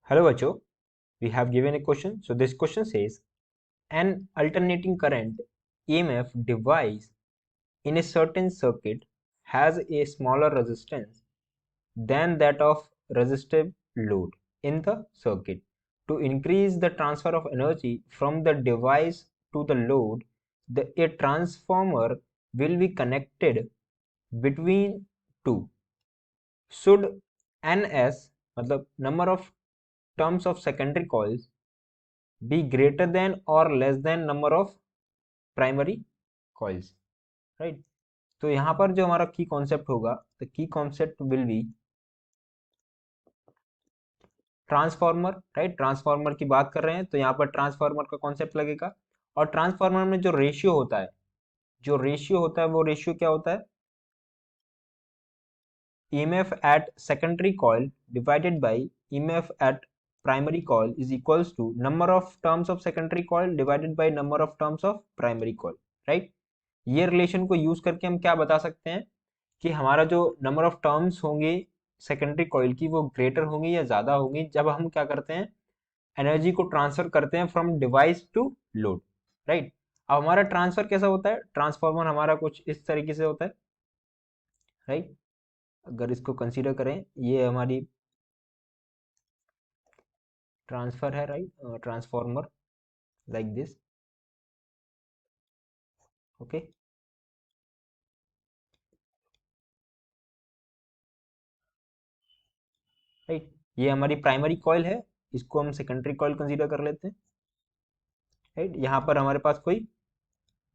Hello, Vacho. We have given a question. So this question says, an alternating current EMF device in a certain circuit has a smaller resistance than that of resistive load in the circuit. To increase the transfer of energy from the device to the load, a transformer will be connected between two. Should NS, मतलब number of terms of secondary coils, be greater than or less than number of primary coils, right? तो यहाँ पर जो हमारा की concept होगा, the key concept will be transformer, right? Transformer की बात कर रहे हैं तो यहाँ पर ट्रांसफार्मर का कॉन्सेप्ट लगेगा। और ट्रांसफार्मर में जो रेशियो होता है, वो रेशियो क्या होता है? EMF at secondary coil divided by EMF at primary coil is equals to number of terms of secondary coil divided by number of terms of primary coil, right? ये relation को use करके हम क्या बता सकते हैं कि हमारा जो नंबर ऑफ टर्म्स होंगे सेकेंडरी कॉइल की वो ग्रेटर होंगी या ज्यादा होंगी जब हम क्या करते हैं, एनर्जी को ट्रांसफर करते हैं from device to load, right? अब हमारा ट्रांसफर कैसा होता है? ट्रांसफॉर्मर हमारा कुछ इस तरीके से होता है, राइट? अगर इसको कंसीडर करें, ये हमारी ट्रांसफर है, right? Transformer like this, okay. Right, ये हमारी प्राइमरी कॉइल है, इसको हम सेकेंडरी कॉइल कंसीडर कर लेते हैं, राइट? यहाँ पर हमारे पास कोई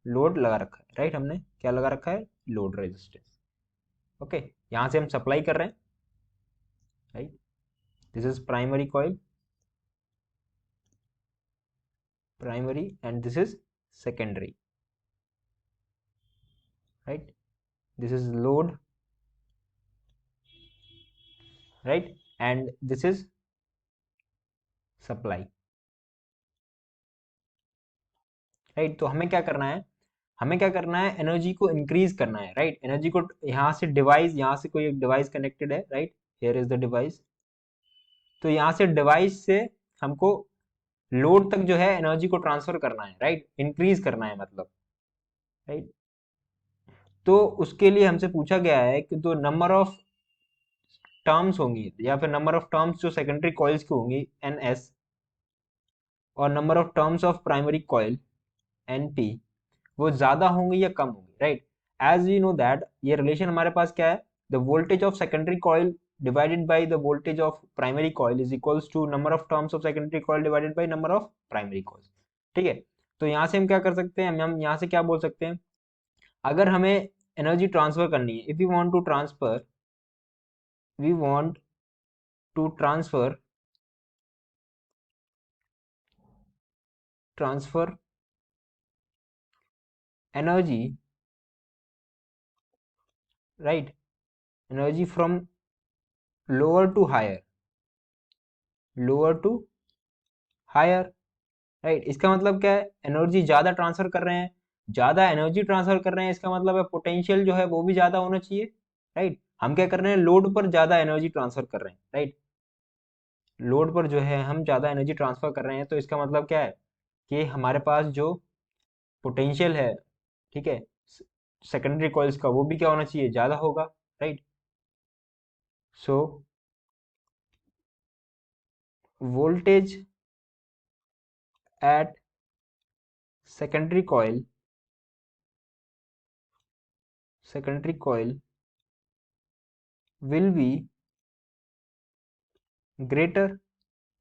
लोड लगा रखा है, राइट? हमने क्या लगा रखा है? Load resistance, okay. यहाँ से हम सप्लाई कर रहे हैं, right? This is primary coil, primary, and this is secondary, right? This is load, right? And this is supply, right? तो हमें क्या करना है? एनर्जी को इंक्रीज करना है, राइट? एनर्जी को यहाँ से डिवाइस, यहाँ से कोई एक डिवाइस कनेक्टेड है, right? Here is the device. तो यहाँ से डिवाइस से हमको लोड तक जो है एनर्जी को ट्रांसफर करना है, राइट? इंक्रीज करना है मतलब, राइट? तो उसके लिए हमसे पूछा गया है कि जो नंबर ऑफ टर्म्स होंगी या फिर नंबर ऑफ टर्म्स जो सेकेंडरी कॉइल्स की होंगी NS, और number of terms of primary coil NP, वो ज्यादा होंगी या कम होंगी, right? As we know that ये रिलेशन हमारे पास क्या है? The voltage of secondary coil divided by the voltage of primary coil is equals to number of terms of secondary coil divided by number of primary coils, ठीक है? तो यहाँ से हम क्या कर सकते हैं? हम यहाँ से क्या बोल सकते हैं? अगर हमें एनर्जी ट्रांसफर करनी है, if you want to transfer, we want to transfer energy, right? Energy from lower to higher, right? इसका मतलब क्या है? एनर्जी ज्यादा ट्रांसफर कर रहे हैं, ज्यादा एनर्जी ट्रांसफर कर रहे हैं, इसका मतलब है पोटेंशियल जो है वो भी ज्यादा होना चाहिए, राइट? हम क्या कर रहे हैं? लोड पर ज्यादा एनर्जी ट्रांसफर कर रहे हैं, राइट? लोड पर जो है हम ज्यादा एनर्जी ट्रांसफर कर रहे हैं, तो इसका मतलब क्या है कि हमारे पास जो पोटेंशियल है, ठीक है, सेकेंडरी कॉइल्स का, वो भी क्या होना चाहिए? ज्यादा होगा, right? So voltage at secondary coil will be greater,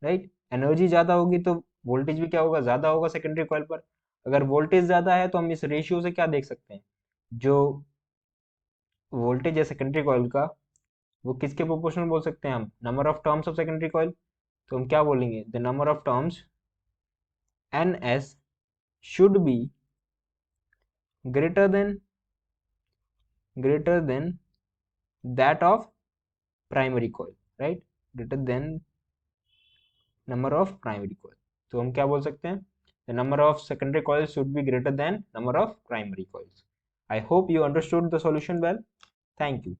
right? Energy ज्यादा होगी तो वोल्टेज भी क्या होगा? ज्यादा होगा सेकेंडरी कॉइल पर। अगर वोल्टेज ज्यादा है तो हम इस रेशियो से क्या देख सकते हैं? जो वोल्टेज है सेकेंडरी कॉइल का, वो किसके प्रोपोर्शनल बोल सकते हैं हम? Number of terms of secondary coil. तो हम क्या बोलेंगे? The number of terms NS should be greater than that of primary coil, right? Greater than number of primary coil. तो हम क्या बोल सकते हैं? The number of secondary coils should be greater than number of primary coils. I hope you understood the solution well. Thank you.